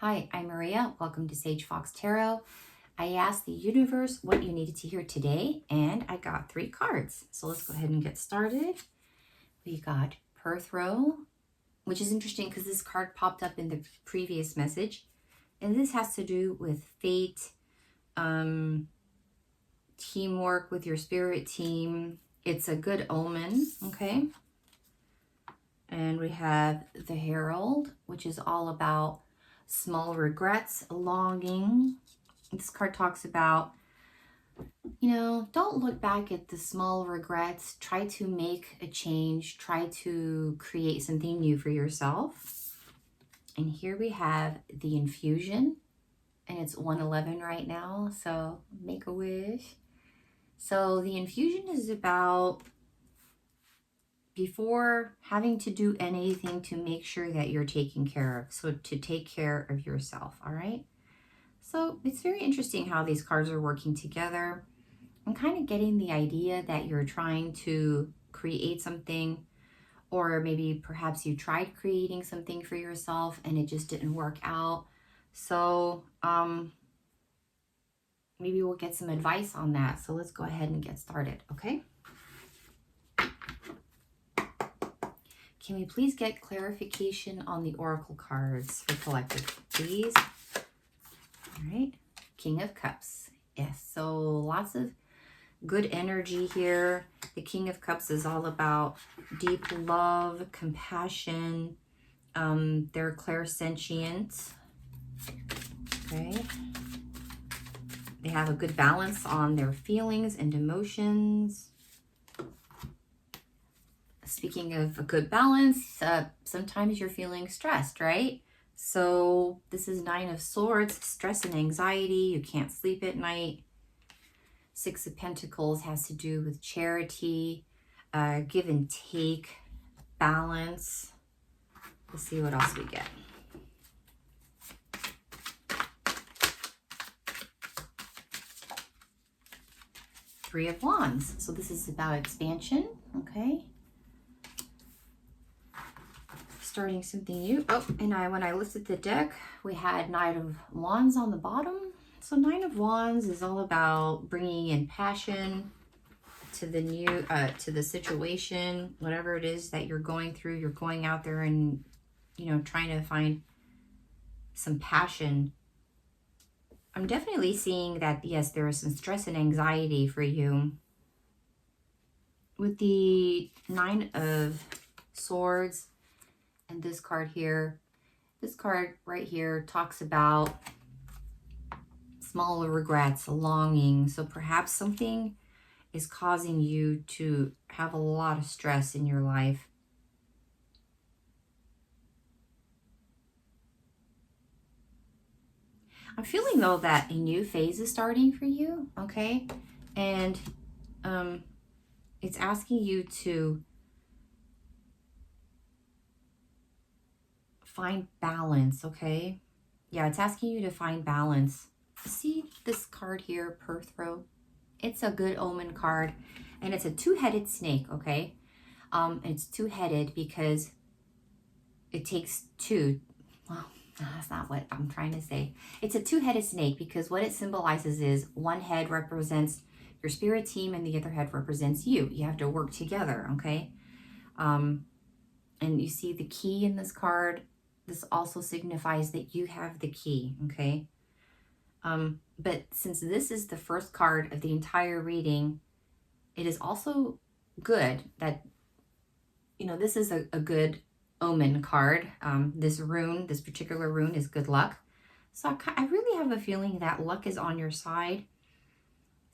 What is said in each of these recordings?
Hi, I'm Maria. Welcome to Sage Fox Tarot. I asked the universe what you needed to hear today, and I got 3 cards. So let's go ahead and get started. We got Perthrow, which is interesting because this card popped up in the previous message. And this has to do with fate, teamwork with your spirit team. It's a good omen, okay? And we have the Herald, which is all about small regrets, longing. This card talks about, don't look back at the small regrets. Try to make a change. Try to create something new for yourself. And here we have the infusion, and it's 111 right now, so make a wish. So the infusion is about before having to do anything to make sure that you're taken care of. So to take care of yourself, all right? So it's very interesting how these cards are working together. I'm kind of getting the idea that you're trying to create something, or maybe perhaps you tried creating something for yourself and it just didn't work out. So maybe we'll get some advice on that. So let's go ahead and get started, okay? Can we please get clarification on the oracle cards for collective, please? All right, King of Cups. Yes, so lots of good energy here. The King of Cups is all about deep love, compassion. They're clairsentient. Okay. They have a good balance on their feelings and emotions. Speaking of a good balance, sometimes you're feeling stressed, right? So this is 9 of Swords, stress and anxiety. You can't sleep at night. 6 of Pentacles has to do with charity, give and take, balance. Let's see what else we get. Three of Wands. So this is about expansion, okay? Starting something new. Oh, and when I lifted the deck, we had Knight of Wands on the bottom. So Nine of Wands is all about bringing in passion to the new, to the situation, whatever it is that you're going through. You're going out there and, trying to find some passion. I'm definitely seeing that, yes, there is some stress and anxiety for you. With the 9 of Swords and this card here, this card right here talks about small regrets, longing. So perhaps something is causing you to have a lot of stress in your life. I'm feeling, though, that a new phase is starting for you, okay? And it's asking you to find balance, okay? Yeah, it's asking you to find balance. See this card here, Perthrow? It's a good omen card, and it's a 2-headed snake, okay? It's 2-headed because it takes 2. Well, that's not what I'm trying to say. It's a 2-headed snake because what it symbolizes is one head represents your spirit team and the other head represents you. You have to work together, okay? And you see the key in this card. This also signifies that you have the key, okay? But since this is the first card of the entire reading, it is also good that, this is a good omen card. This particular rune is good luck. So I really have a feeling that luck is on your side.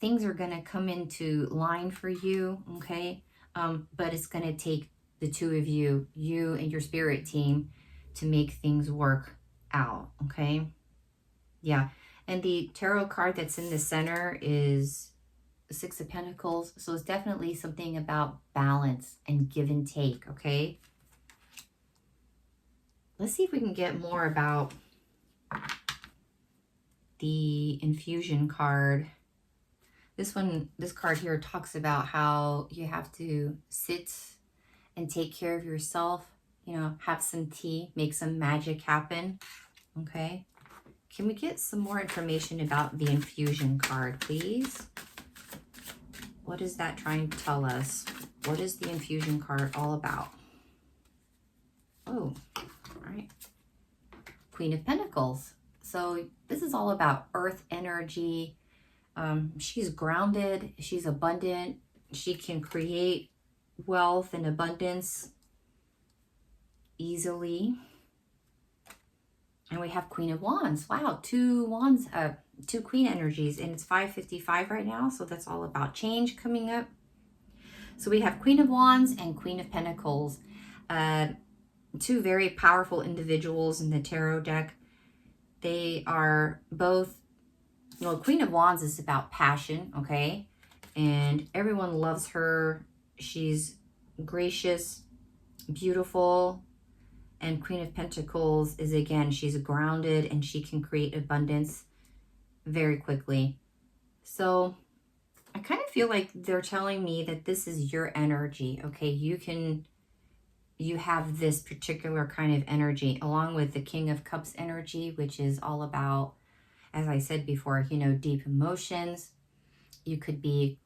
Things are going to come into line for you, okay? But it's going to take the 2 of you and your spirit team, to make things work out, okay? Yeah. And the tarot card that's in the center is the 6 of Pentacles. So it's definitely something about balance and give and take, okay? Let's see if we can get more about the infusion card. This card here talks about how you have to sit and take care of yourself, have some tea, make some magic happen, Okay. Can we get some more information about the infusion card, please? What is that trying to tell us? What is the infusion card all about? Oh, all right. Queen of Pentacles. So this is all about earth energy. She's grounded. She's abundant. She can create wealth and abundance easily. And we have Queen of Wands. Wow, two wands, two queen energies, and it's 5:55 right now, so that's all about change coming up. So we have Queen of Wands and Queen of Pentacles, two very powerful individuals in the tarot deck. They are both, well, Queen of Wands is about passion, okay? And everyone loves her. She's gracious, beautiful. And Queen of Pentacles is, again, she's grounded and she can create abundance very quickly. So I kind of feel like they're telling me that this is your energy, okay? You have this particular kind of energy, along with the King of Cups energy, which is all about, as I said before, you know, deep emotions. You could be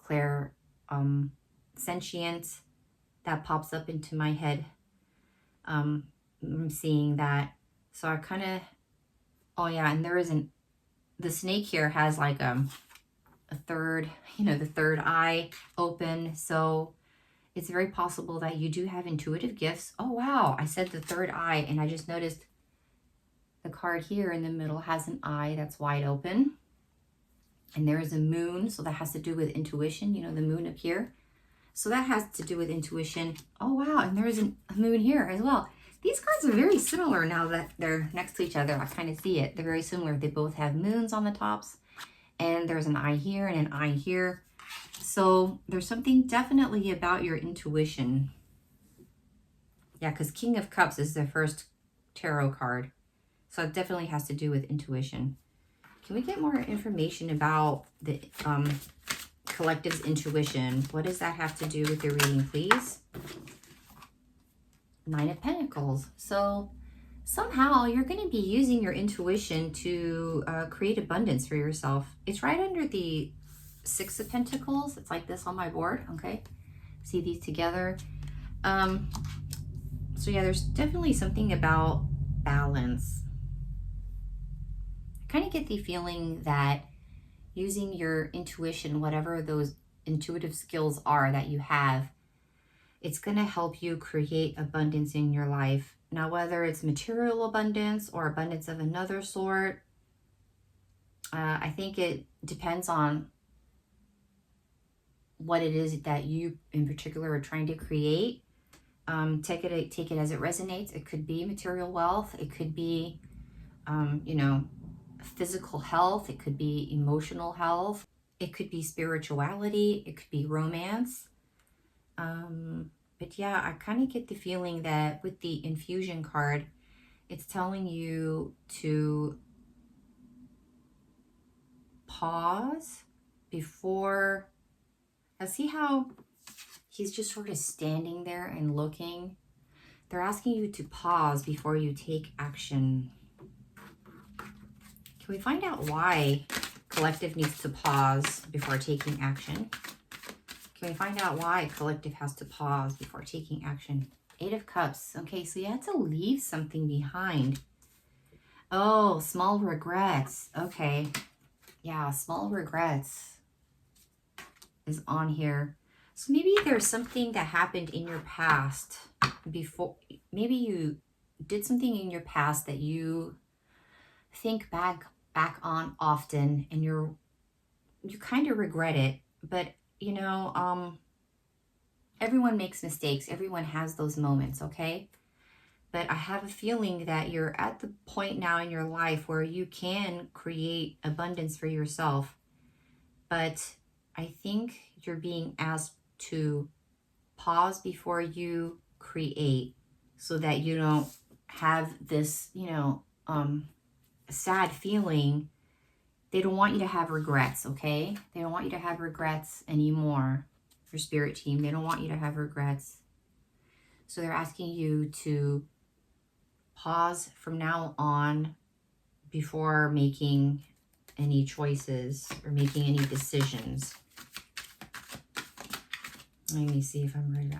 sentient. That pops up into my head. I'm seeing that. So I kind of, oh yeah, and there isn't, the snake here has like a third, you know, the third eye open. So it's very possible that you do have intuitive gifts. Oh wow, I said the third eye, and I just noticed the card here in the middle has an eye that's wide open. And there is a moon, so that has to do with intuition, you know, the moon up here. So that has to do with intuition. Oh wow, and there is a moon here as well. These cards are very similar now that they're next to each other. I kind of see it. They're very similar. They both have moons on the tops. And there's an eye here and an eye here. So there's something definitely about your intuition. Yeah, because King of Cups is the first tarot card. So it definitely has to do with intuition. Can we get more information about the collective's intuition? What does that have to do with your reading, please? Nine of Pentacles. So somehow you're going to be using your intuition to create abundance for yourself. It's right under the Six of Pentacles. It's like this on my board, okay? See these together. So yeah, there's definitely something about balance. I kind of get the feeling that using your intuition, whatever those intuitive skills are that you have, it's going to help you create abundance in your life. Now, whether it's material abundance or abundance of another sort, I think it depends on what it is that you in particular are trying to create. Take it as it resonates. It could be material wealth. It could be, you know, physical health. It could be emotional health. It could be spirituality. It could be romance. But yeah, I kind of get the feeling that with the infusion card, it's telling you to pause before. Now see how he's just sort of standing there and looking? They're asking you to pause before you take action. Can we find out why collective needs to pause before taking action? Can we find out why collective has to pause before taking action? Eight of Cups. Okay, so you had to leave something behind. Oh, small regrets. Okay. Yeah, small regrets is on here. So maybe there's something that happened in your past before. Maybe you did something in your past that you think back on often, and you kind of regret it. But you know, everyone makes mistakes. Everyone has those moments, okay? But I have a feeling that you're at the point now in your life where you can create abundance for yourself. But I think you're being asked to pause before you create, so that you don't have this, you know, sad feeling. They don't want you to have regrets, okay? They don't want you to have regrets anymore. Your spirit team, they don't want you to have regrets. So they're asking you to pause from now on before making any choices or making any decisions. Let me see if I'm right.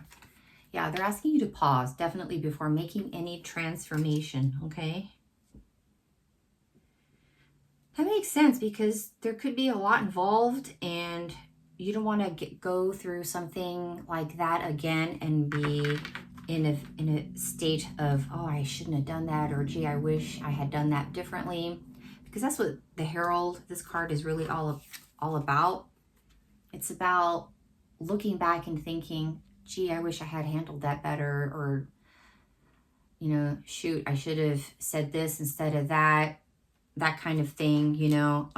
Yeah, they're asking you to pause, definitely, before making any transformation, okay? That makes sense because there could be a lot involved and you don't want to go through something like that again and be in a state of, oh, I shouldn't have done that, or gee, I wish I had done that differently. Because that's what the Herald, this card, is really all about. It's about looking back and thinking, gee, I wish I had handled that better, or, you know, shoot, I should have said this instead of that kind of thing, you know.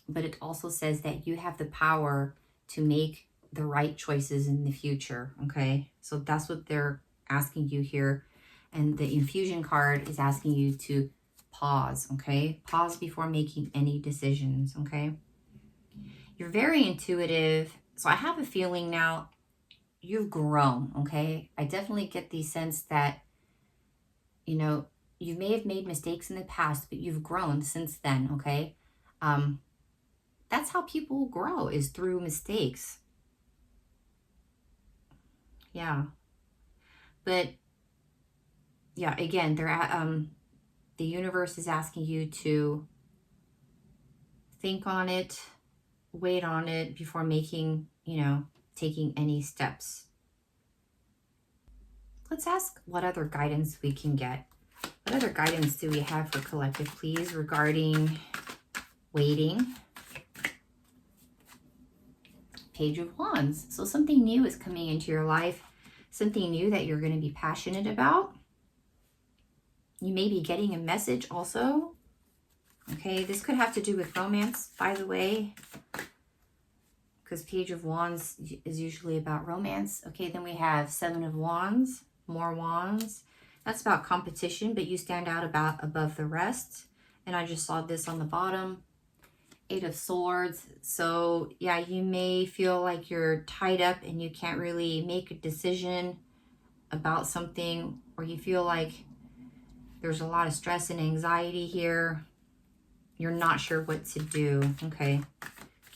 But it also says that you have the power to make the right choices in the future, okay? So that's what they're asking you here. And the infusion card is asking you to pause, okay? Pause before making any decisions, okay? You're very intuitive. So I have a feeling now you've grown, okay? I definitely get the sense that, you know, you may have made mistakes in the past, but you've grown since then, okay? That's how people grow, is through mistakes. Yeah. But yeah, again, the universe is asking you to think on it, wait on it before making, you know, taking any steps. Let's ask what other guidance we can get. What other guidance do we have for collective, please, regarding waiting? Page of Wands. So something new is coming into your life, something new that you're going to be passionate about. You may be getting a message also. Okay, this could have to do with romance, by the way, because Page of Wands is usually about romance. Okay, then we have Seven of Wands, more wands. That's about competition, but you stand out above the rest. And I just saw this on the bottom. Eight of Swords. So yeah, you may feel like you're tied up and you can't really make a decision about something, or you feel like there's a lot of stress and anxiety here. You're not sure what to do. Okay.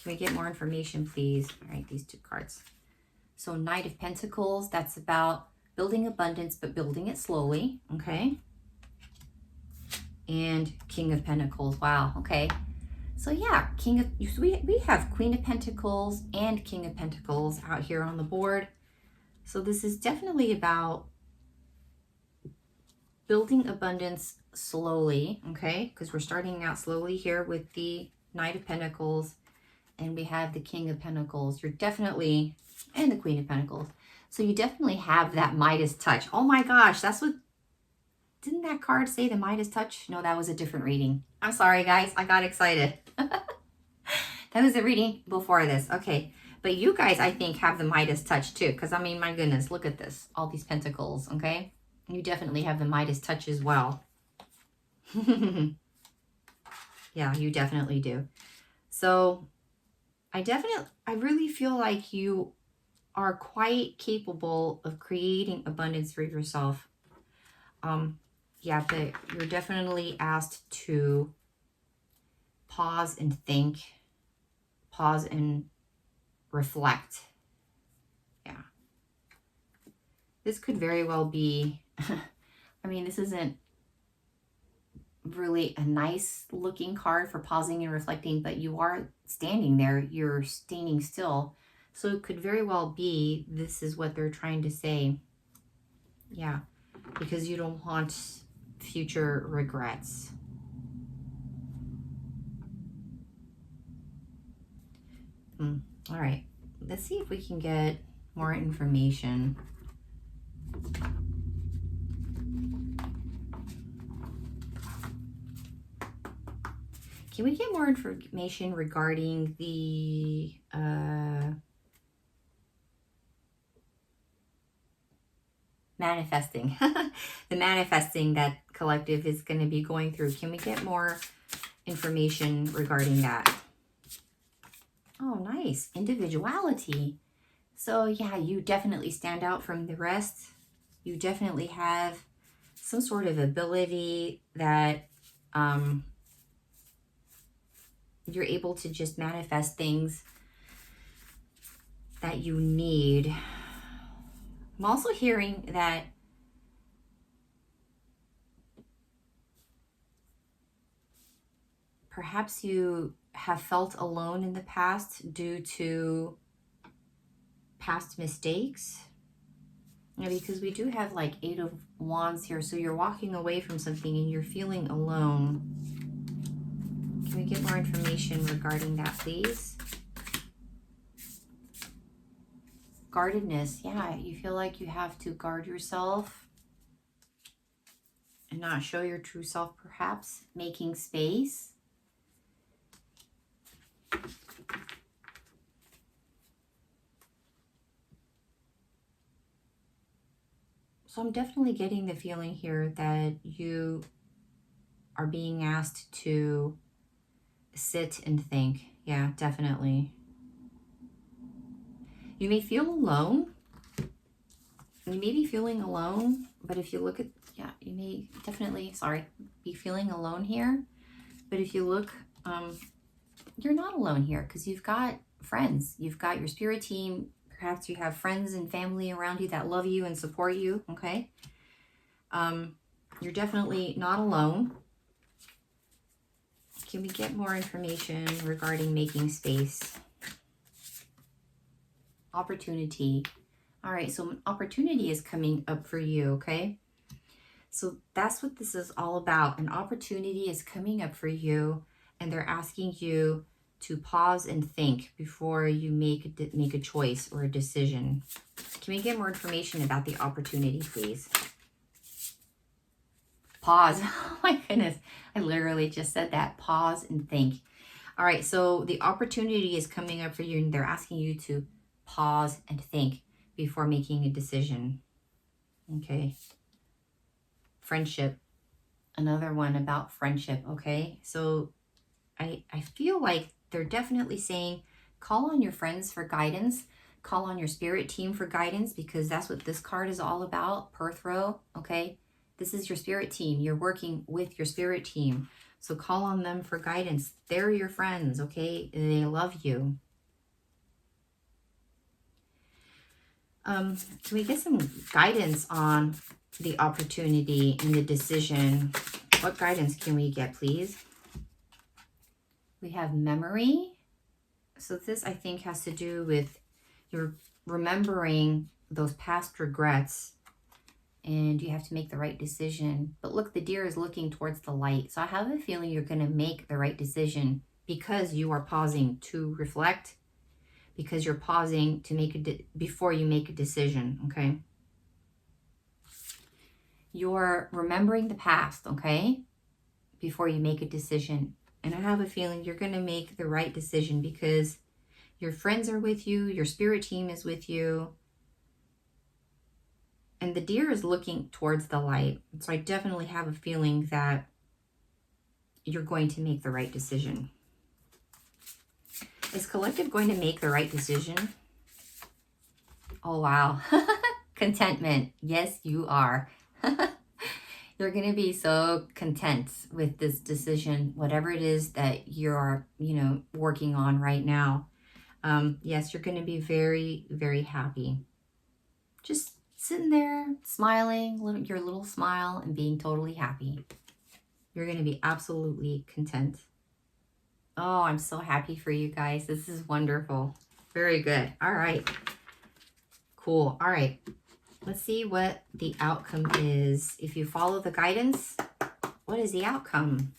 Can we get more information, please? All right, these two cards. So Knight of Pentacles, that's about building abundance, but building it slowly. Okay. And King of Pentacles. Wow. Okay. So yeah, we have Queen of Pentacles and King of Pentacles out here on the board. So this is definitely about building abundance slowly, okay? Because we're starting out slowly here with the Knight of Pentacles, and we have the King of Pentacles. You're definitely, and the Queen of Pentacles. So you definitely have that Midas touch. Oh my gosh, that's what, didn't that card say the Midas touch? No, that was a different reading. I'm sorry, guys. I got excited. That was the reading before this. Okay. But you guys, I think, have the Midas touch too. Because, I mean, my goodness, look at this. All these pentacles, okay? You definitely have the Midas touch as well. Yeah, you definitely do. So, I really feel like you are quite capable of creating abundance for yourself. Yeah, but you're definitely asked to pause and think, pause and reflect. Yeah. This could very well be, I mean, this isn't really a nice looking card for pausing and reflecting, but you are standing there, you're standing still. So it could very well be this is what they're trying to say. Yeah, because you don't want future regrets. All right, let's see if we can get more information. Can we get more information regarding the manifesting? The manifesting that collective is going to be going through. Can we get more information regarding that? Oh, nice. Individuality. So yeah, you definitely stand out from the rest. You definitely have some sort of ability that you're able to just manifest things that you need. I'm also hearing that perhaps you have felt alone in the past due to past mistakes. Because we do have like 8 of Wands here. So you're walking away from something and you're feeling alone. Can we get more information regarding that, please? Guardedness. Yeah, you feel like you have to guard yourself and not show your true self, perhaps. Making space. So I'm definitely getting the feeling here that you are being asked to sit and think. Yeah, definitely. You may feel alone. You may be feeling alone, but if you look at, yeah, you may definitely, be feeling alone here. But if you look, you're not alone here because you've got friends. You've got your spirit team. Perhaps you have friends and family around you that love you and support you, okay? You're definitely not alone. Can we get more information regarding making space? Opportunity. All right, so an opportunity is coming up for you, okay? So that's what this is all about. An opportunity is coming up for you, and they're asking you to pause and think before you make a choice or a decision. Can we get more information about the opportunity, please? Pause. Oh my goodness. I literally just said that. Pause and think. All right, so the opportunity is coming up for you, and they're asking you to pause and think before making a decision. Okay. Friendship. Another one about friendship, okay? So I feel like they're definitely saying call on your friends for guidance, call on your spirit team for guidance, because that's what this card is all about, Perthro, okay? This is your spirit team. You're working with your spirit team. So call on them for guidance. They're your friends, okay? They love you. Can we get some guidance on the opportunity and the decision? What guidance can we get, please? We have memory. So this, I think, has to do with you're remembering those past regrets and you have to make the right decision. But look, the deer is looking towards the light. So I have a feeling you're going to make the right decision because you are pausing to reflect, because you're pausing to make before you make a decision, okay? You're remembering the past, okay, before you make a decision. And I have a feeling you're going to make the right decision because your friends are with you, your spirit team is with you, and the deer is looking towards the light. So I definitely have a feeling that you're going to make the right decision. Is Collective going to make the right decision? Oh, wow. Contentment. Yes, you are. You're going to be so content with this decision, whatever it is that you're, working on right now. Yes, you're going to be very, very happy. Just sitting there, smiling, your little smile and being totally happy. You're going to be absolutely content. Oh, I'm so happy for you guys. This is wonderful. Very good. All right. Cool. All right. Let's see what the outcome is. If you follow the guidance, what is the outcome?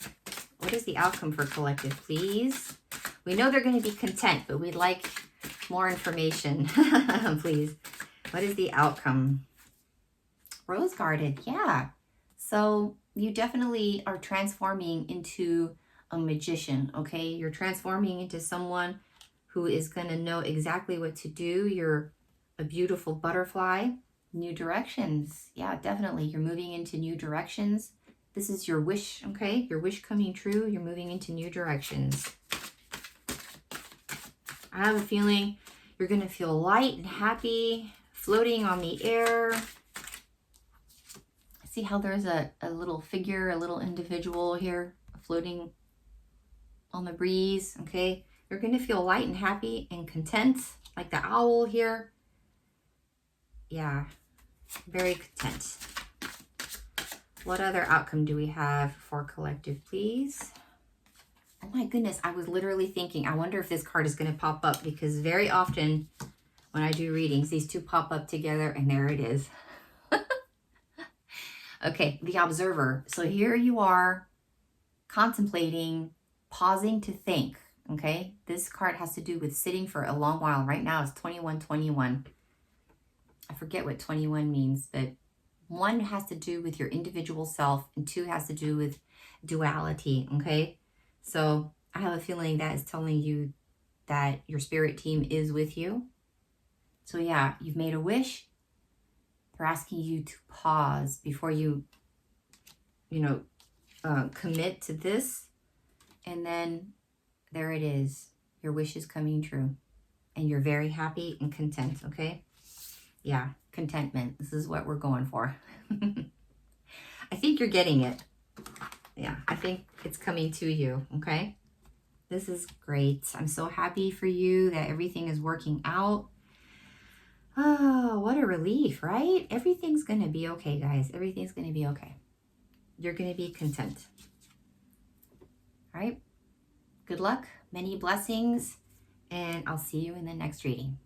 What is the outcome for Collective, please? We know they're going to be content, but we'd like more information, please. What is the outcome? Rose guarded. Yeah. So you definitely are transforming into a magician, okay? You're transforming into someone who is going to know exactly what to do. You're a beautiful butterfly. New directions. Yeah, definitely. You're moving into new directions. This is your wish, okay? Your wish coming true. You're moving into new directions. I have a feeling you're going to feel light and happy, floating on the air. I See how there's a little figure, a little individual here floating on the breeze, okay? You're going to feel light and happy and content, like the owl here. Yeah, very content. What other outcome do we have for collective, please? Oh my goodness, I was literally thinking, I wonder if this card is going to pop up, because very often when I do readings, these two pop up together, and there it is. Okay, the observer. So here you are contemplating, pausing to think, okay? This card has to do with sitting for a long while. Right now it's 2121. I forget what 21 means, but 1 has to do with your individual self, and 2 has to do with duality, okay? So I have a feeling that is telling you that your spirit team is with you. So yeah, you've made a wish. They're asking you to pause before you, commit to this. And then there it is. Your wish is coming true. And you're very happy and content, okay? Yeah, contentment. This is what we're going for. I think you're getting it. Yeah, I think it's coming to you, okay? This is great. I'm so happy for you that everything is working out. Oh, what a relief, right? Everything's going to be okay, guys. Everything's going to be okay. You're going to be content. All right? Good luck, many blessings, and I'll see you in the next reading.